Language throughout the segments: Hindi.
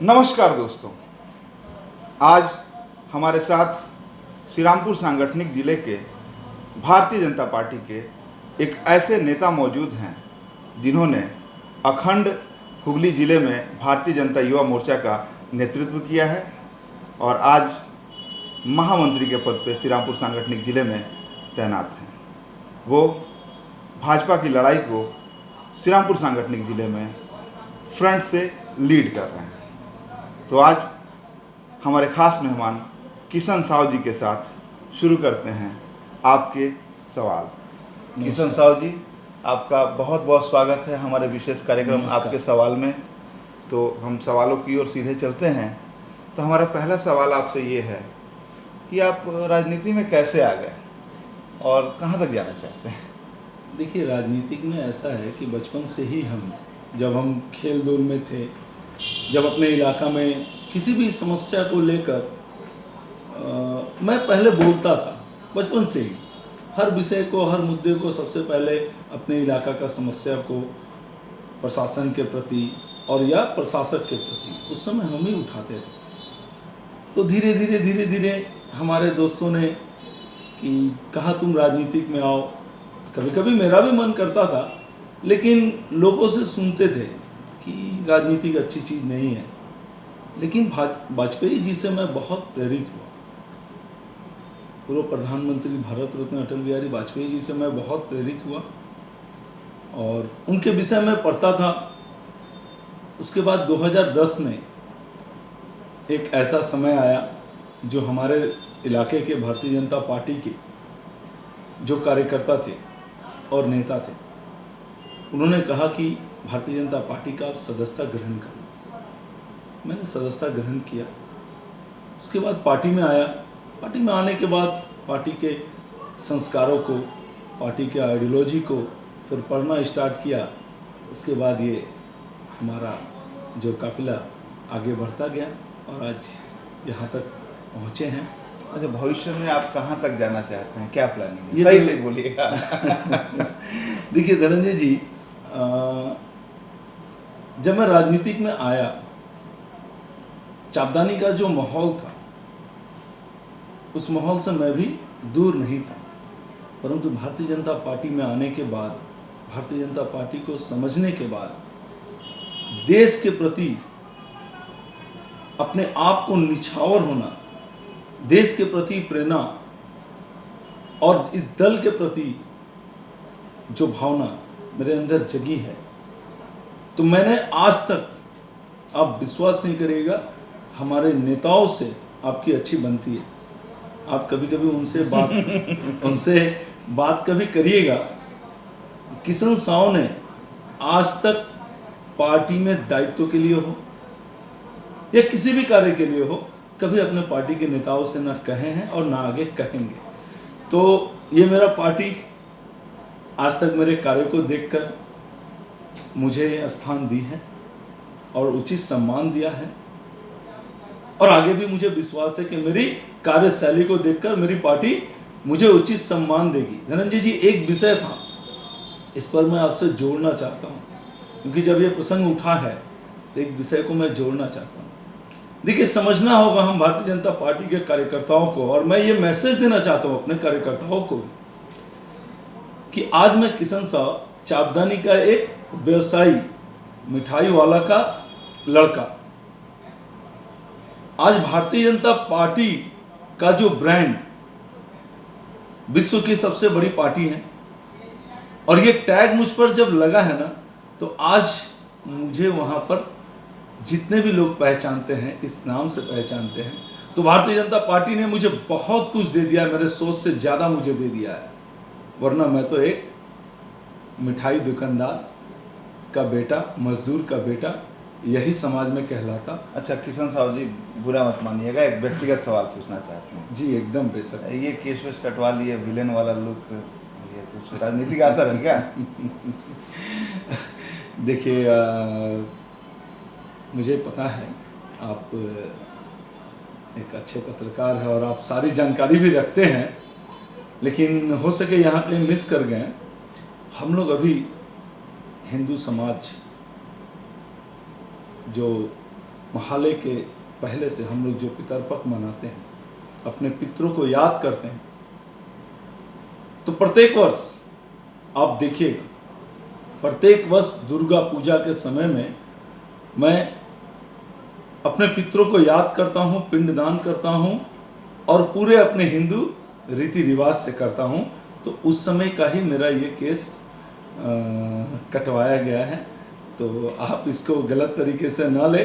नमस्कार दोस्तों, आज हमारे साथ श्रीरामपुर सांगठनिक जिले के भारतीय जनता पार्टी के एक ऐसे नेता मौजूद हैं जिन्होंने अखंड हुगली जिले में भारतीय जनता युवा मोर्चा का नेतृत्व किया है और आज महामंत्री के पद पर श्रीरामपुर सांगठनिक जिले में तैनात हैं। वो भाजपा की लड़ाई को श्रीरामपुर सांगठनिक जिले में फ्रंट से लीड कर रहे हैं। तो आज हमारे खास मेहमान किशन साव जी के साथ शुरू करते हैं आपके सवाल। किशन साव जी, आपका बहुत बहुत स्वागत है हमारे विशेष कार्यक्रम आपके सवाल में। तो हम सवालों की ओर सीधे चलते हैं। तो हमारा पहला सवाल आपसे ये है कि आप राजनीति में कैसे आ गए और कहाँ तक जाना चाहते हैं? देखिए, राजनीतिक में ऐसा है कि बचपन से ही जब हम खेल धूल में थे, जब अपने इलाका में किसी भी समस्या को लेकर मैं पहले बोलता था। बचपन से ही हर विषय को, हर मुद्दे को सबसे पहले अपने इलाका का समस्या को प्रशासन के प्रति और या प्रशासक के प्रति उस समय हम ही उठाते थे। तो धीरे धीरे हमारे दोस्तों ने कि कहा तुम राजनीतिक में आओ। कभी कभी मेरा भी मन करता था, लेकिन लोगों से सुनते थे कि राजनीति अच्छी चीज़ नहीं है। लेकिन वाजपेयी जी से मैं बहुत प्रेरित हुआ। पूर्व प्रधानमंत्री भारत रत्न अटल बिहारी वाजपेयी जी से मैं बहुत प्रेरित हुआ और उनके विषय में पढ़ता था। उसके बाद 2010 में एक ऐसा समय आया जो हमारे इलाके के भारतीय जनता पार्टी के जो कार्यकर्ता थे और नेता थे, उन्होंने कहा कि भारतीय जनता पार्टी का आप सदस्यता ग्रहण करें। मैंने सदस्यता ग्रहण किया। उसके बाद पार्टी में आया। पार्टी में आने के बाद पार्टी के संस्कारों को, पार्टी के आइडियोलॉजी को फिर पढ़ना स्टार्ट किया। उसके बाद ये हमारा जो काफिला आगे बढ़ता गया और आज यहाँ तक पहुँचे हैं। अच्छा, भविष्य में आप कहाँ तक जाना चाहते हैं? क्या प्लानिंग है? सही से बोलिएगा। देखिए धनंजय जी, जब मैं राजनीतिक में आया, चापदानी का जो माहौल था, उस माहौल से मैं भी दूर नहीं था। परंतु भारतीय जनता पार्टी में आने के बाद, भारतीय जनता पार्टी को समझने के बाद, देश के प्रति अपने आप को निछावर होना, देश के प्रति प्रेरणा और इस दल के प्रति जो भावना मेरे अंदर जगी है, तो मैंने आज तक, आप विश्वास नहीं करिएगा, हमारे नेताओं से आपकी अच्छी बनती है। आप कभी कभी उनसे बात कभी करिएगा। किशन साव ने आज तक पार्टी में दायित्व के लिए हो या किसी भी कार्य के लिए हो, कभी अपने पार्टी के नेताओं से ना कहे हैं और ना आगे कहेंगे। तो ये मेरा पार्टी आज तक मेरे कार्य को देखकर मुझे स्थान दी है और उचित सम्मान दिया है और आगे भी मुझे विश्वास है कि मेरी कार्यशैली को देखकर मेरी पार्टी मुझे उचित सम्मान देगी। धनंजय जी, एक विषय था, इस पर मैं आपसे जोड़ना चाहता हूँ, क्योंकि जब ये प्रसंग उठा है तो एक विषय को मैं जोड़ना चाहता हूँ। देखिए, समझना होगा हम भारतीय जनता पार्टी के कार्यकर्ताओं को, और मैं ये मैसेज देना चाहता हूँ अपने कार्यकर्ताओं को कि आज मैं किशन साव, चापदानी का एक व्यवसायी, मिठाई वाला का लड़का, आज भारतीय जनता पार्टी का जो ब्रांड, विश्व की सबसे बड़ी पार्टी है, और ये टैग मुझ पर जब लगा है ना, तो आज मुझे वहां पर जितने भी लोग पहचानते हैं, इस नाम से पहचानते हैं। तो भारतीय जनता पार्टी ने मुझे बहुत कुछ दे दिया है, मेरे सोच से ज़्यादा मुझे दे दिया है। वरना मैं तो एक मिठाई दुकानदार का बेटा, मजदूर का बेटा, यही समाज में कहलाता। अच्छा किशन साव जी, बुरा मत मानिएगा, एक व्यक्तिगत सवाल पूछना चाहते हैं। जी एकदम बेशक। ये केश वेश कटवा लिए, विलेन वाला लुक, ये कुछ राजनीति का असर है क्या? देखिए, मुझे पता है आप एक अच्छे पत्रकार हैं और आप सारी जानकारी भी रखते हैं, लेकिन हो सके यहाँ पे मिस कर गए। हम लोग अभी हिंदू समाज जो महालय के पहले से हम लोग जो पितरपक्ष मनाते हैं, अपने पितरों को याद करते हैं, तो प्रत्येक वर्ष आप देखिएगा, प्रत्येक वर्ष दुर्गा पूजा के समय में मैं अपने पितरों को याद करता हूँ, पिंडदान करता हूँ और पूरे अपने हिंदू रीति रिवाज से करता हूँ। तो उस समय का ही मेरा ये केस कटवाया गया है, तो आप इसको गलत तरीके से ना ले।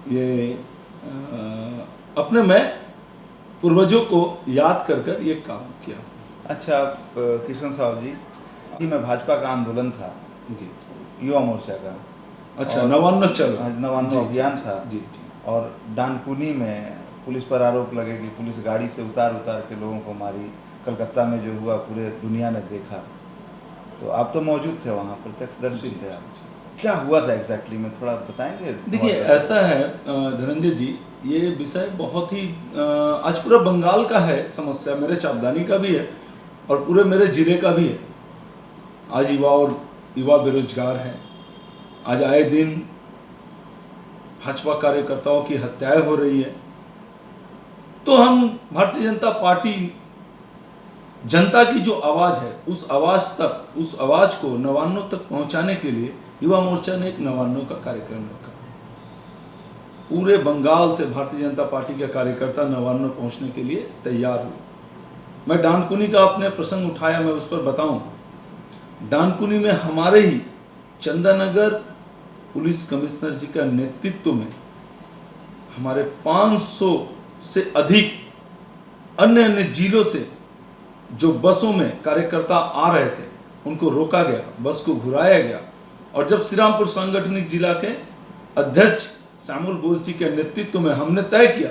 ये अपने मैं पूर्वजों को याद कर कर ये काम किया। अच्छा किशन साहब जी में भाजपा का आंदोलन था जी, युवा मोर्चा का, अच्छा, नवान्न चलो, नवान्न अभियान था जी जी, और डानकुनी में पुलिस पर आरोप लगे कि पुलिस गाड़ी से उतार के लोगों को मारी। कलकत्ता में जो हुआ पूरे दुनिया ने देखा, तो आप तो मौजूद थे वहाँ, प्रत्यक्षदर्शी थे आप। क्या हुआ था एग्जैक्टली में थोड़ा बताएंगे? देखिए ऐसा है धनंजय जी, ये विषय बहुत ही आज पूरा बंगाल का है समस्या, मेरे चापदानी का भी है और पूरे मेरे जिले का भी है। आज युवा बेरोजगार हैं, आज आए दिन भाजपा कार्यकर्ताओं की हत्याएं हो रही है। तो हम भारतीय जनता पार्टी जनता की जो आवाज है, उस आवाज को नवान्नों तक पहुंचाने के लिए युवा मोर्चा ने एक नवान्नों का कार्यक्रम रखा। पूरे बंगाल से भारतीय जनता पार्टी के कार्यकर्ता नवान्नों पहुंचने के लिए तैयार हुए। मैं डानकुनी का आपने प्रसंग उठाया, मैं उस पर बताऊं। डानकुनी में हमारे ही चंदननगर पुलिस कमिश्नर जी का नेतृत्व में हमारे 500 से अधिक अन्य जिलों से जो बसों में कार्यकर्ता आ रहे थे, उनको रोका गया, बस को घुराया गया। और जब श्रीरामपुर सांगठनिक जिला के अध्यक्ष श्यामल बोस जी के नेतृत्व में हमने तय किया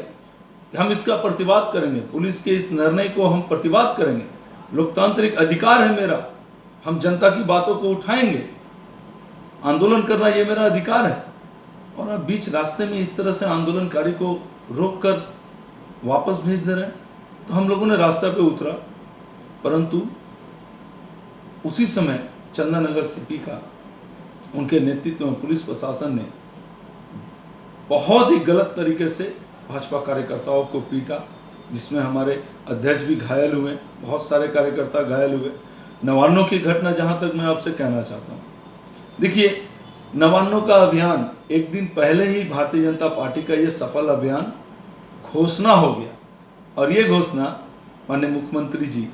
कि हम इसका प्रतिवाद करेंगे, पुलिस के इस निर्णय को हम प्रतिवाद करेंगे, लोकतांत्रिक अधिकार है मेरा, हम जनता की बातों को उठाएंगे, आंदोलन करना ये मेरा अधिकार है। और आप बीच रास्ते में इस तरह से आंदोलनकारी को रोक कर वापस भेज दे रहे हैं, तो हम लोगों ने रास्ते पे उतरा। परंतु उसी समय चंदननगर सीपी का, उनके नेतृत्व में पुलिस प्रशासन ने बहुत ही गलत तरीके से भाजपा कार्यकर्ताओं को पीटा, जिसमें हमारे अध्यक्ष भी घायल हुए, बहुत सारे कार्यकर्ता घायल हुए। नवान्नों की घटना जहां तक मैं आपसे कहना चाहता हूं, देखिए नवान्नों का अभियान एक दिन पहले ही भारतीय जनता पार्टी का ये सफल अभियान घोषणा हो गया, और ये घोषणा माननीय मुख्यमंत्री जी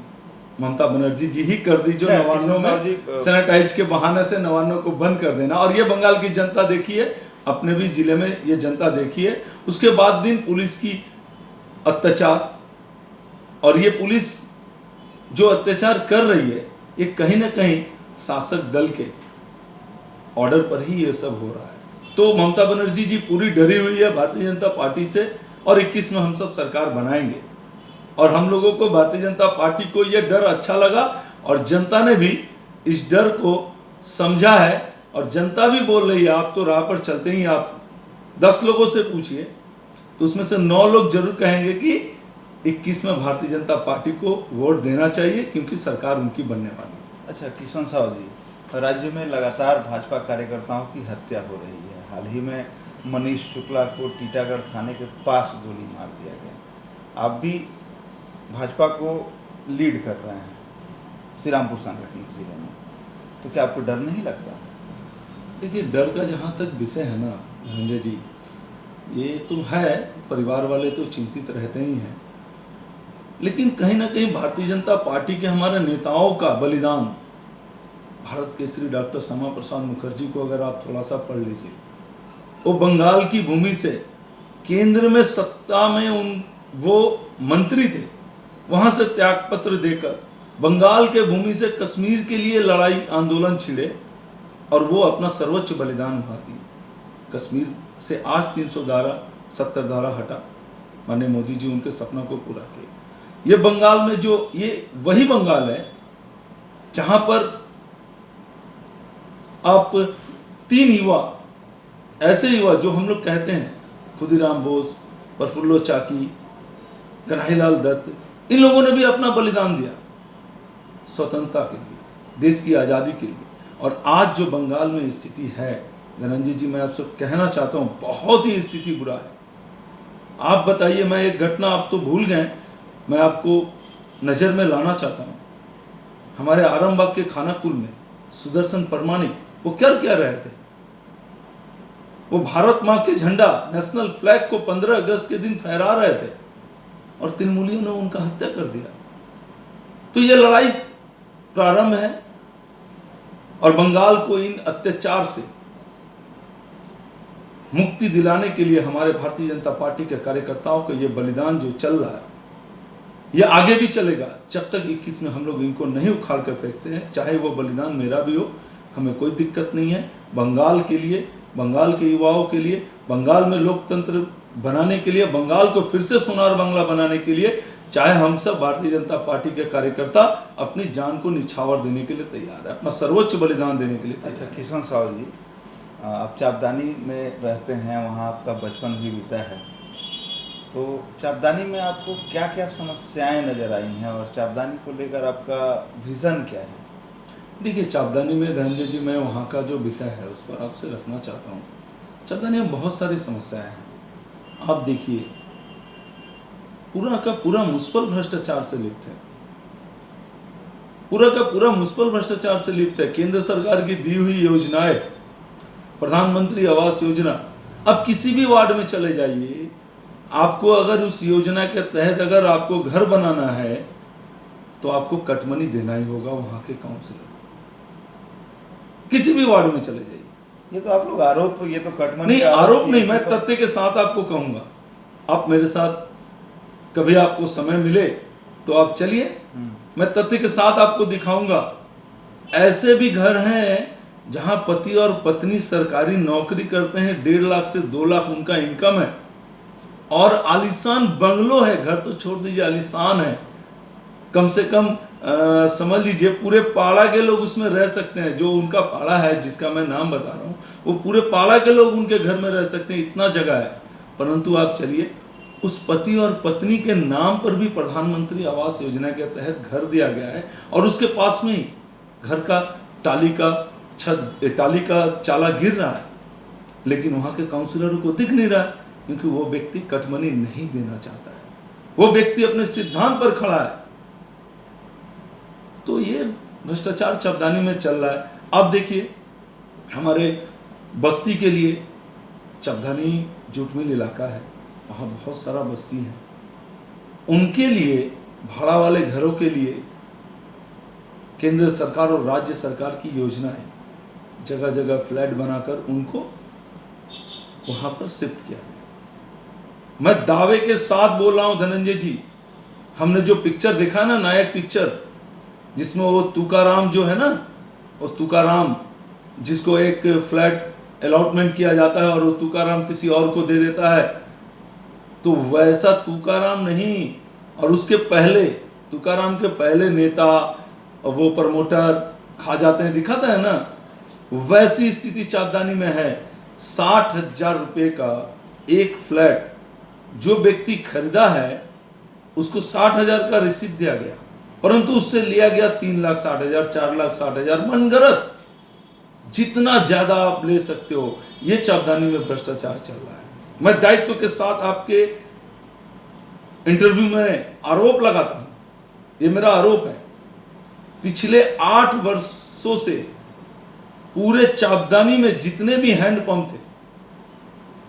ममता बनर्जी जी ही कर दी, जो नवान्नों में सैनिटाइज के बहाने से नवान्नों को बंद कर देना। और ये बंगाल की जनता देखिए, अपने भी जिले में ये जनता देखिए। उसके बाद दिन पुलिस की अत्याचार, और ये पुलिस जो अत्याचार कर रही है, ये कहीं ना कहीं शासक दल के ऑर्डर पर ही ये सब हो रहा है। तो ममता बनर्जी जी पूरी डरी हुई है भारतीय जनता पार्टी से, और 21 में हम सब सरकार बनाएंगे। और हम लोगों को, भारतीय जनता पार्टी को ये डर अच्छा लगा, और जनता ने भी इस डर को समझा है। और जनता भी बोल रही है, आप तो राह पर चलते ही आप 10 लोगों से पूछिए तो उसमें से 9 लोग जरूर कहेंगे कि 21 में भारतीय जनता पार्टी को वोट देना चाहिए, क्योंकि सरकार उनकी बनने वाली है। अच्छा किशन साहब जी, राज्य में लगातार भाजपा कार्यकर्ताओं की हत्या हो रही है। हाल ही में मनीष शुक्ला को टीटागढ़ थाने के पास गोली मार दिया गया। आप भी भाजपा को लीड कर रहे हैं श्रीरामपुर सांगठनिक जिले में, तो क्या आपको डर नहीं लगता? देखिए, डर का जहाँ तक विषय है ना धनंजय जी, ये तो है, परिवार वाले तो चिंतित रहते ही हैं, लेकिन कहीं ना कहीं भारतीय जनता पार्टी के हमारे नेताओं का बलिदान, भारत केसरी डॉक्टर श्यामा प्रसाद मुखर्जी को अगर आप थोड़ा सा पढ़ लीजिए, वो बंगाल की भूमि से केंद्र में सत्ता में वो मंत्री थे, वहां से त्यागपत्र देकर बंगाल के भूमि से कश्मीर के लिए लड़ाई आंदोलन छिड़े, और वो अपना सर्वोच्च बलिदान वहां दिए। कश्मीर से आज 370 धारा हटा, माननीय मोदी जी उनके सपना को पूरा किए। ये बंगाल में जो, ये वही बंगाल है जहां पर आप 3 युवा, ऐसे युवा जो हम लोग कहते हैं, खुदीराम बोस, प्रफुल्ल चाकी, कन्हैयालाल दत्त, इन लोगों ने भी अपना बलिदान दिया स्वतंत्रता के लिए, देश की आज़ादी के लिए। और आज जो बंगाल में स्थिति है, धनंजय जी, मैं आपसे कहना चाहता हूँ, बहुत ही स्थिति बुरा है। आप बताइए, मैं एक घटना, आप तो भूल गए, मैं आपको नज़र में लाना चाहता हूँ। हमारे आरामबाग के खानाकुल में सुदर्शन परमाणिक वो कर क्या रहे थे? वो भारत माँ के झंडा, नेशनल फ्लैग को 15 अगस्त के दिन फहरा रहे थे और तृणमूलियों ने उनका हत्या कर दिया। तो ये लड़ाई प्रारंभ है और बंगाल को इन अत्याचार से मुक्ति दिलाने के लिए हमारे भारतीय जनता पार्टी के कार्यकर्ताओं का ये बलिदान जो चल रहा है, ये आगे भी चलेगा जब तक 21 में हम लोग इनको नहीं उखाड़ कर फेंकते हैं। चाहे वो बलिदान मेरा भी हो, हमें कोई दिक्कत नहीं है। बंगाल के लिए, बंगाल के युवाओं के लिए, बंगाल में लोकतंत्र बनाने के लिए, बंगाल को फिर से सोनार बांग्ला बनाने के लिए, चाहे हम सब भारतीय जनता पार्टी के कार्यकर्ता अपनी जान को निछावर देने के लिए तैयार है, अपना सर्वोच्च बलिदान देने के लिए तैयार है। अच्छा किशन साहू जी, आप चापदानी में रहते हैं, वहाँ आपका बचपन भी बीता है, तो चापदानी में आपको क्या क्या समस्याएं नज़र आई हैं और चापदानी को लेकर आपका विज़न क्या है? देखिए, चापदानी में धनंजय जी, मैं वहाँ का जो विषय है उस पर आपसे रखना चाहता हूँ। चापदानी में बहुत सारी समस्याएं हैं। आप देखिए, पूरा का पूरा मुनिसिपल भ्रष्टाचार से लिप्त है, पूरा का पूरा मुनिसिपल भ्रष्टाचार से लिप्त है। केंद्र सरकार की दी हुई योजनाएं, प्रधानमंत्री आवास योजना, अब किसी भी वार्ड में चले जाइए, आपको अगर उस योजना के तहत अगर आपको घर बनाना है तो आपको कटमनी देना ही होगा वहां के काउंसिलर। किसी भी वार्ड में चले जाइए। ये तो आप लोग आरोप, ये तो कटमनी नहीं, आरोप नहीं, मैं तथ्य के साथ आपको कहूंगा। आप मेरे साथ कभी आपको समय मिले तो आप चलिए, मैं तथ्य के साथ आपको दिखाऊंगा। ऐसे भी घर हैं जहां पति और पत्नी सरकारी नौकरी करते हैं, 1.5 लाख से 2 लाख उनका इनकम है और आलीशान बंगलो है। घर तो छोड़ दीजिए, आलीशान है। कम से कम समझ लीजिए पूरे पाड़ा के लोग उसमें रह सकते हैं। जो उनका पाड़ा है, जिसका मैं नाम बता रहा हूँ, वो पूरे पाड़ा के लोग उनके घर में रह सकते हैं, इतना जगह है। परंतु आप चलिए, उस पति और पत्नी के नाम पर भी प्रधानमंत्री आवास योजना के तहत घर दिया गया है और उसके पास में ही घर का टाली का चाला गिर रहा है, लेकिन वहां के काउंसिलरों को दिख नहीं रहा है क्योंकि वो व्यक्ति कटमनी नहीं देना चाहता है, वो व्यक्ति अपने सिद्धांत पर खड़ा है। तो ये भ्रष्टाचार चापदानी में चल रहा है। अब देखिए, हमारे बस्ती के लिए चापदानी जूट मिल इलाका है, वहाँ बहुत सारा बस्ती है, उनके लिए, भाड़ा वाले घरों के लिए केंद्र सरकार और राज्य सरकार की योजना है, जगह जगह फ्लैट बनाकर उनको वहां पर शिफ्ट किया गया। मैं दावे के साथ बोल रहा हूं धनंजय जी, हमने जो पिक्चर देखा ना, नायक पिक्चर, जिसमें वो तुकाराम जो है ना, वो तुकाराम जिसको एक फ्लैट अलॉटमेंट किया जाता है और वो तुकाराम किसी और को दे देता है, तो वैसा तुकाराम नहीं, और उसके पहले तुकाराम के पहले नेता वो प्रमोटर खा जाते हैं, दिखाता है ना, वैसी स्थिति चापदानी में है। 60,000 रुपये का एक फ्लैट जो व्यक्ति खरीदा है उसको 60,000 का रिसीप्ट दिया गया, परंतु उससे लिया गया 3,60,000, 4,60,000, मनगढ़ंत जितना ज्यादा आप ले सकते हो। ये चापदानी में भ्रष्टाचार चल रहा है। मैं दायित्व के साथ आपके इंटरव्यू में आरोप लगाता हूं, ये मेरा आरोप है। पिछले 8 वर्षों से पूरे चापदानी में जितने भी हैंडपंप थे,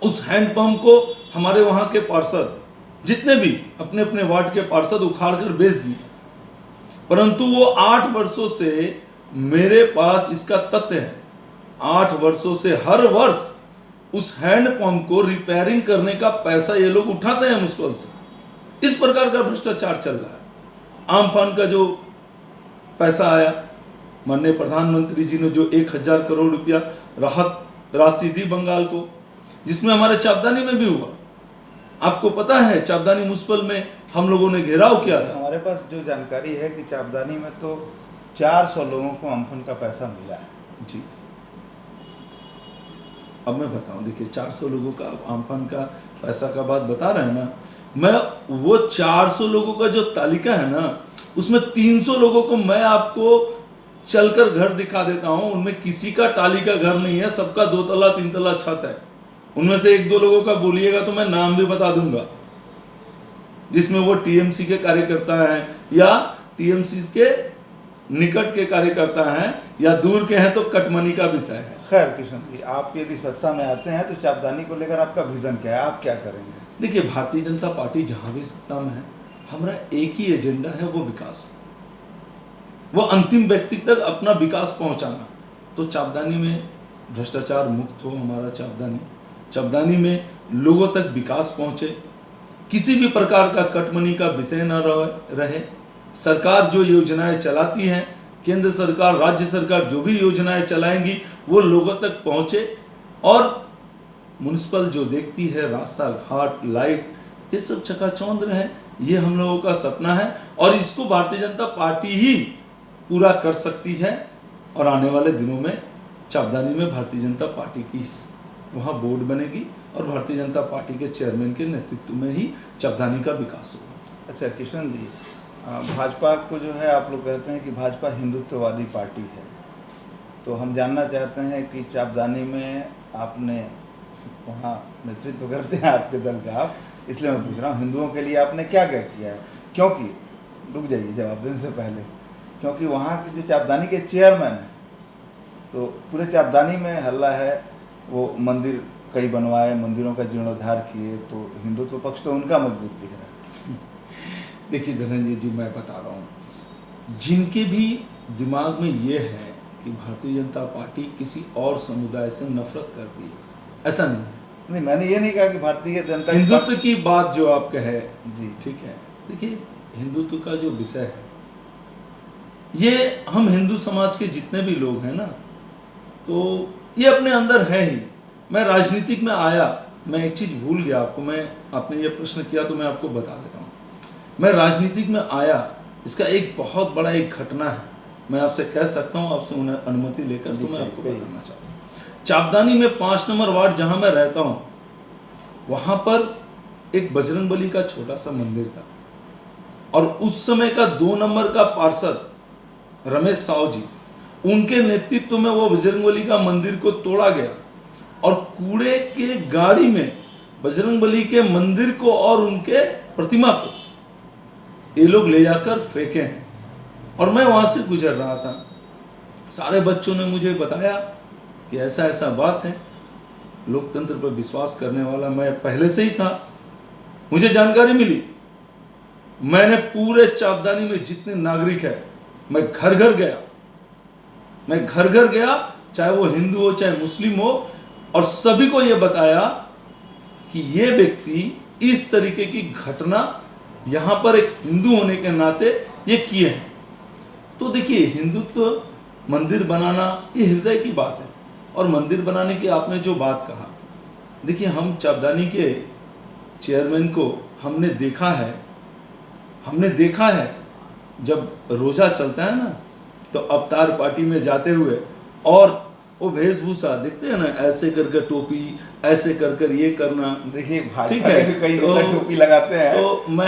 उस हैंडपंप को हमारे वहां के पार्षद, जितने भी अपने अपने वार्ड के पार्षद, उखाड़ कर बेच दिए। परंतु वो 8 वर्षों से मेरे पास इसका तथ्य है, 8 वर्षों से हर वर्ष उस हैंडपंप को रिपेयरिंग करने का पैसा ये लोग उठाते हैं मुझको से। इस प्रकार का भ्रष्टाचार चल रहा है। आमफान का जो पैसा आया, माननीय प्रधानमंत्री जी ने जो 1,000 करोड़ रुपया राहत राशि दी बंगाल को, जिसमें हमारे चापदानी में भी हुआ। आपको पता है चापदानी म्युनिसिपल में हम लोगों ने घेराव किया था। हमारे पास जो जानकारी है कि चापदानी में तो 400 लोगों को अम्फन का पैसा मिला है। जी, अब मैं बताऊं, देखिए 400 लोगों का आमफान का पैसा का बात बता रहे हैं ना, मैं वो 400 लोगों का जो तालिका है ना, उसमें 300 लोगों को मैं आपको चलकर घर दिखा देता हूं, उनमें किसी का टाली का घर नहीं है, सबका 2 तला 3 तला छत है। उनमें से 1-2 लोगों का बोलिएगा तो मैं नाम भी बता दूंगा, जिसमें वो टीएमसी के कार्यकर्ता हैं या टीएमसी के निकट के कार्यकर्ता हैं या दूर के हैं, तो कटमनी का विषय है। खैर किशन जी, आप यदि सत्ता में आते हैं तो चापदानी को लेकर आपका विजन क्या है, आप क्या करेंगे? देखिए, भारतीय जनता पार्टी जहां भी सत्ता में है, हमारा एक ही एजेंडा है, वो विकास, वो अंतिम व्यक्ति तक अपना विकास पहुंचाना। तो चापदानी में भ्रष्टाचार मुक्त हो हमारा चापदानी में लोगों तक विकास पहुंचे, किसी भी प्रकार का कटमनी का विषय न रहे। सरकार जो योजनाएं चलाती हैं, केंद्र सरकार, राज्य सरकार जो भी योजनाएं चलाएंगी वो लोगों तक पहुंचे, और म्युनिसिपल जो देखती है, रास्ता घाट, लाइट, ये सब चकाचौंध रहे। ये हम लोगों का सपना है और इसको भारतीय जनता पार्टी ही पूरा कर सकती है। और आने वाले दिनों में चापदानी में भारतीय जनता पार्टी की वहाँ बोर्ड बनेगी और भारतीय जनता पार्टी के चेयरमैन के नेतृत्व में ही चापदानी का विकास होगा। अच्छा किशन जी, भाजपा को जो है आप लोग कहते हैं कि भाजपा हिंदुत्ववादी पार्टी है, तो हम जानना चाहते हैं कि चापदानी में आपने वहाँ नेतृत्व करते हैं आपके दल का आप, इसलिए मैं पूछ रहा हूँ हिंदुओं के लिए आपने क्या क्या किया है? क्योंकि रुक जाइए जवाब देने से पहले, क्योंकि वहाँ के जो चापदानी के चेयरमैन हैं, तो पूरे चापदानी में हल्ला है, वो मंदिर कई बनवाए, मंदिरों का जीर्णोद्धार किए, तो हिंदुत्व पक्ष तो उनका मजबूत दिख रहा है। देखिए धनंजय जी, मैं बता रहा हूँ, जिनके भी दिमाग में ये है कि भारतीय जनता पार्टी किसी और समुदाय से नफरत करती है, ऐसा नहीं है। नहीं, मैंने ये नहीं कहा कि भारतीय जनता हिंदुत्व की बात जो आप कहे जी ठीक है। देखिए, हिंदुत्व का जो विषय है, ये हम हिंदू समाज के जितने भी लोग हैं ना, तो ये अपने अंदर है ही। मैं राजनीतिक में आया, मैं एक चीज़ भूल गया आपको, आपने ये प्रश्न किया तो मैं आपको बता देता हूँ। मैं राजनीतिक में आया, इसका एक बहुत बड़ा एक घटना है, मैं आपसे कह सकता हूँ, आपसे अनुमति लेकर, तो मैं आपको बताना चाहता हूँ। चापदानी में 5 नंबर वार्ड जहाँ मैं रहता हूँ, वहाँ पर एक बजरंगबली का छोटा सा मंदिर था, और उस समय का 2 नंबर का पार्षद रमेश साहू जी, उनके नेतृत्व में वो बजरंगबली का मंदिर को तोड़ा गया और कूड़े के गाड़ी में बजरंगबली के मंदिर को और उनके प्रतिमा को ये लोग ले जाकर फेंके हैं। और मैं वहां से गुजर रहा था, सारे बच्चों ने मुझे बताया कि ऐसा ऐसा बात है। लोकतंत्र पर विश्वास करने वाला मैं पहले से ही था, मुझे जानकारी मिली, मैंने पूरे चापदानी में जितने नागरिक है, मैं घर घर गया, चाहे वो हिंदू हो चाहे मुस्लिम हो, और सभी को ये बताया कि ये व्यक्ति इस तरीके की घटना यहाँ पर एक हिंदू होने के नाते ये किए हैं। तो देखिए, हिंदुत्व मंदिर बनाना ये हृदय की बात है। और मंदिर बनाने की आपने जो बात कहा, देखिए, हम चापदानी के चेयरमैन को हमने देखा है जब रोजा चलता है ना, तो अवतार पार्टी में जाते हुए, और वो वेशभूषा देखते हैं ना, ऐसे करके टोपी, ऐसे कर ये करना। देखिए, भाजपा के भी कई लोग टोपी लगाते हैं, तो मैं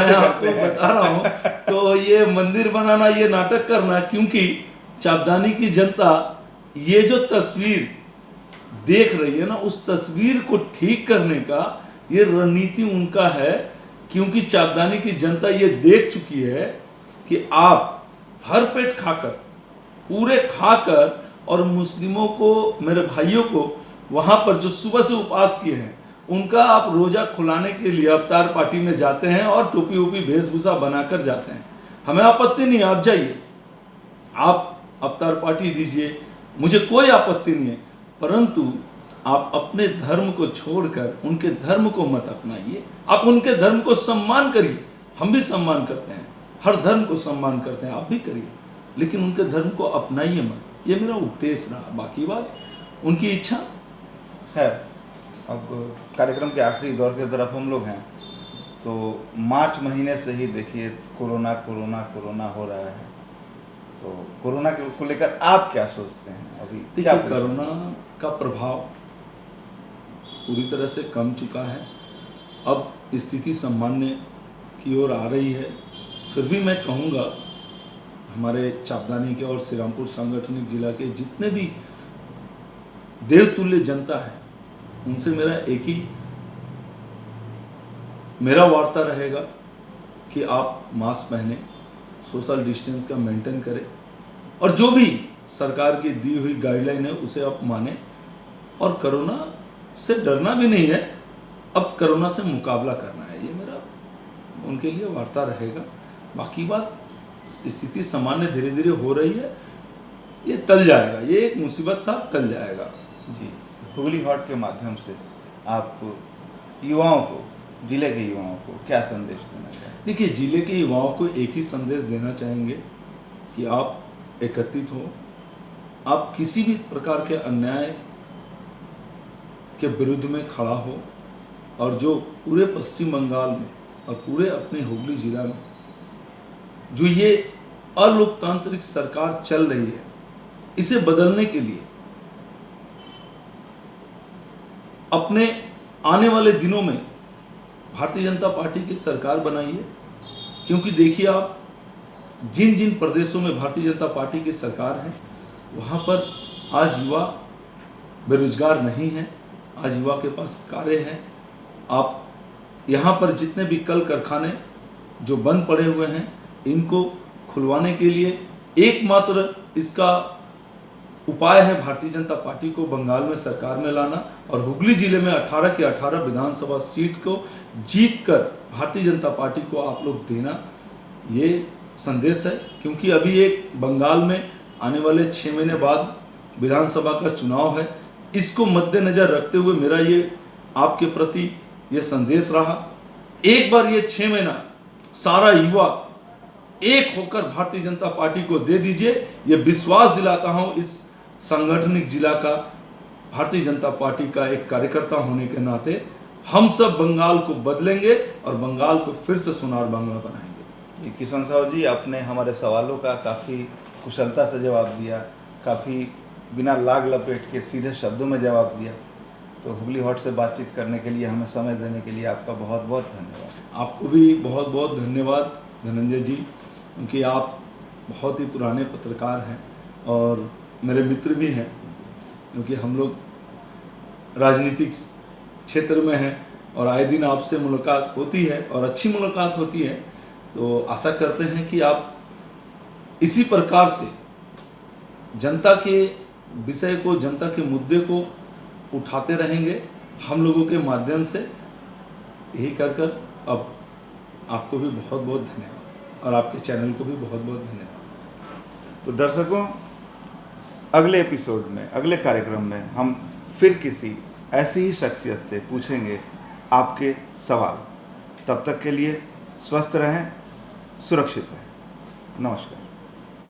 आपको बता रहा हूँ, तो ये मंदिर बनाना, ये नाटक करना, क्योंकि चापदानी की जनता ये जो तस्वीर देख रही है ना, उस तस्वीर को ठीक करने का ये रणनीति उनका है। क्योंकि चापदानी की जनता ये देख चुकी है कि आप भरपेट खाकर, पूरे खाकर, और मुस्लिमों को, मेरे भाइयों को वहाँ पर जो सुबह से उपवास किए हैं, उनका आप रोजा खुलाने के लिए अवतार पार्टी में जाते हैं और टोपी वोपी वेशभूषा बनाकर जाते हैं। हमें आपत्ति नहीं, आप जाइए, आप अवतार पार्टी दीजिए, मुझे कोई आपत्ति नहीं है, परंतु आप अपने धर्म को छोड़कर उनके धर्म को मत अपनाइए। आप उनके धर्म को सम्मान करिए, हम भी सम्मान करते हैं, हर धर्म को सम्मान करते हैं, आप भी करिए, लेकिन उनके धर्म को अपनाइए मत। ये मेरा उपदेश रहा, बाकी बात उनकी इच्छा। खैर, अब कार्यक्रम के आखिरी दौर की तरफ हम लोग हैं, तो मार्च महीने से ही देखिए कोरोना हो रहा है, तो कोरोना को लेकर आप क्या सोचते हैं अभी? देखिए, कोरोना का प्रभाव पूरी तरह से कम चुका है, अब स्थिति सामान्य की ओर आ रही है। फिर भी मैं कहूँगा, हमारे चापदानी के और श्रीरामपुर सांगठनिक जिला के जितने भी देवतुल्य जनता है, उनसे मेरा वार्ता रहेगा कि आप मास्क पहने, सोशल डिस्टेंस का मेंटेन करें और जो भी सरकार की दी हुई गाइडलाइन है उसे आप माने। और कोरोना से डरना भी नहीं है, अब कोरोना से मुकाबला करना है, ये मेरा उनके लिए वार्ता रहेगा। बाकी बात स्थिति सामान्य धीरे धीरे हो रही है, ये टल जाएगा, ये एक मुसीबत था, टल जाएगा। जी, हुगली हॉट के माध्यम से आप युवाओं को, जिले के युवाओं को क्या संदेश देना चाहेंगे? देखिए, जिले के युवाओं को एक ही संदेश देना चाहेंगे कि आप एकत्रित हो, आप किसी भी प्रकार के अन्याय के विरुद्ध में खड़ा हो और जो पूरे पश्चिम बंगाल में और पूरे अपने हुगली जिला में जो ये अलोकतांत्रिक सरकार चल रही है, इसे बदलने के लिए अपने आने वाले दिनों में भारतीय जनता पार्टी की सरकार बनाइए। क्योंकि देखिए, आप जिन जिन प्रदेशों में भारतीय जनता पार्टी की सरकार है, वहाँ पर आज युवा बेरोजगार नहीं है, आज युवा के पास कार्य है। आप यहाँ पर जितने भी कल कारखाने जो बंद पड़े हुए हैं, इनको खुलवाने के लिए एकमात्र इसका उपाय है भारतीय जनता पार्टी को बंगाल में सरकार में लाना और हुगली जिले में 18 के 18 विधानसभा सीट को जीतकर भारतीय जनता पार्टी को आप लोग देना, ये संदेश है। क्योंकि अभी एक बंगाल में आने वाले 6 महीने बाद विधानसभा का चुनाव है, इसको मद्देनजर रखते हुए मेरा ये आपके प्रति ये संदेश रहा। एक बार ये 6 महीना सारा युवा एक होकर भारतीय जनता पार्टी को दे दीजिए। ये विश्वास दिलाता हूँ इस सांगठनिक जिला का भारतीय जनता पार्टी का एक कार्यकर्ता होने के नाते, हम सब बंगाल को बदलेंगे और बंगाल को फिर से सोनार बांग्ला बनाएंगे। किशन साहू जी, आपने हमारे सवालों का काफ़ी कुशलता से जवाब दिया, काफ़ी बिना लाग लपेट के सीधे शब्दों में जवाब दिया। तो हुगली हॉट से बातचीत करने के लिए, हमें समय देने के लिए आपका बहुत बहुत धन्यवाद। आपको भी बहुत बहुत धन्यवाद धनंजय जी, क्योंकि आप बहुत ही पुराने पत्रकार हैं और मेरे मित्र भी हैं, क्योंकि हम लोग राजनीतिक क्षेत्र में हैं और आए दिन आपसे मुलाकात होती है और अच्छी मुलाकात होती है। तो आशा करते हैं कि आप इसी प्रकार से जनता के विषय को, जनता के मुद्दे को उठाते रहेंगे हम लोगों के माध्यम से। यही कर अब आपको भी बहुत बहुत धन्यवाद और आपके चैनल को भी बहुत बहुत धन्यवाद। तो दर्शकों, अगले एपिसोड में, अगले कार्यक्रम में हम फिर किसी ऐसी ही शख्सियत से पूछेंगे आपके सवाल। तब तक के लिए स्वस्थ रहें, सुरक्षित रहें। नमस्कार।